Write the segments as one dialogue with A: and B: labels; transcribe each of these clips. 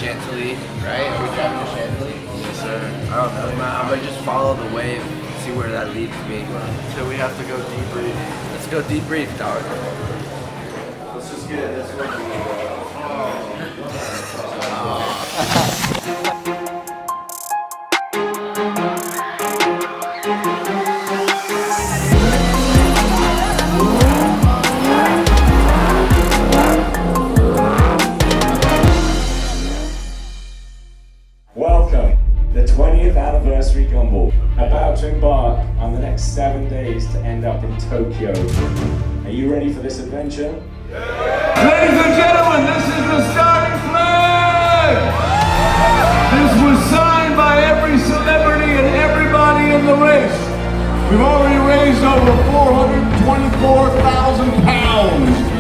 A: Chantilly, right? Are we driving to Chantilly?
B: Yes, sir.
A: I don't know, man. I'm gonna just follow the wave, see where that leads me.
B: So we have to go debrief.
A: Let's go debrief, dog.
B: Let's just get this one.
C: Welcome, the 20th anniversary Gumball, about to embark on the next 7 days to end up in Tokyo. Are you ready for this adventure?
D: Yeah. Ladies and gentlemen, this is the starting flag! This was signed by every celebrity and everybody in the race. We've already raised over 424,000 pounds.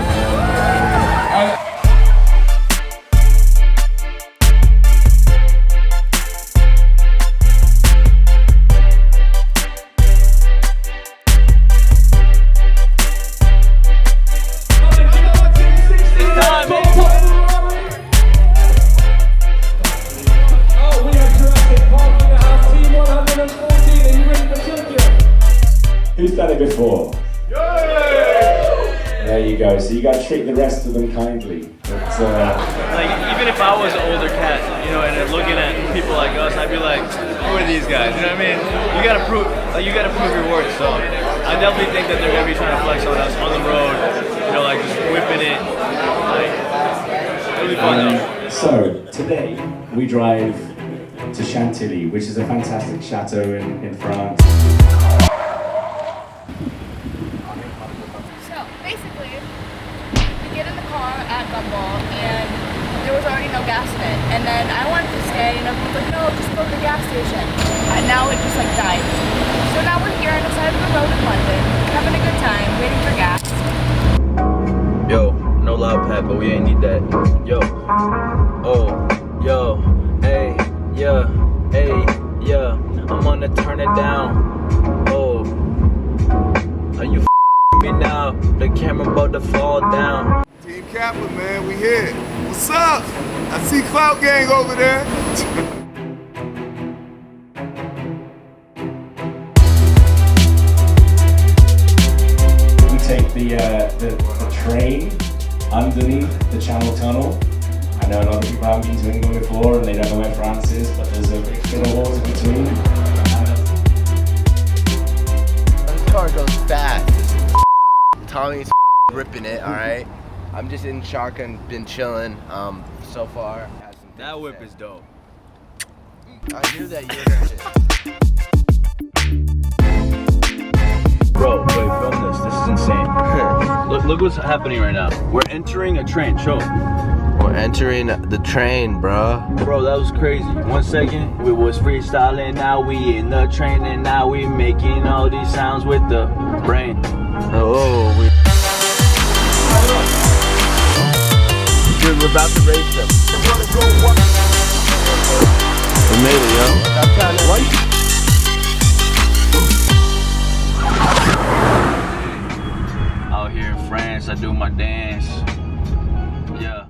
C: Who's done it before? There you go. So you got to treat the rest of them kindly. But,
E: like even if I was an older cat, you know, and looking at people like us, I'd be like, who are these guys? You know what I mean? You gotta prove your worth. So I definitely think that they're gonna be trying to flex on us on the road. You know, like just whipping it. Like it'll be fun though.
C: So today we drive to Chantilly, which is a fantastic chateau in France.
F: At Gumball, and there was already no gas in it. And then I wanted to stay, and everyone's like, no, just go to the gas station. And now it just like died. So now we're here on the side of the road in London, having a good time, waiting for gas.
A: Yo, no loud pad, but we ain't need that. Yo, oh, yo, hey, yeah, I'm gonna turn it down. Oh, are you me now? The camera about to fall down.
D: Team Kappa, man, we here. What's up? I see Clout gang over there.
C: We take the train underneath the Channel Tunnel. I know a lot of people haven't been to England before and they don't know where France is, but there's a big bit of water between.
A: This car goes fast. Tommy's ripping it, alright? I'm just in shock and been chilling so far.
E: That whip is dope.
A: I knew that you were gonna hit.
E: Bro, wait, film this. This is insane. look what's happening right now. We're entering a train. Show.
A: We're entering the train, bro.
E: Bro, that was crazy. 1 second, we was freestyling. Now we in the train, and now we making all these sounds with the brain.
A: Oh, Dude, we're about to race them. We made it, yo.
E: Out here in France, I do my dance. Yeah.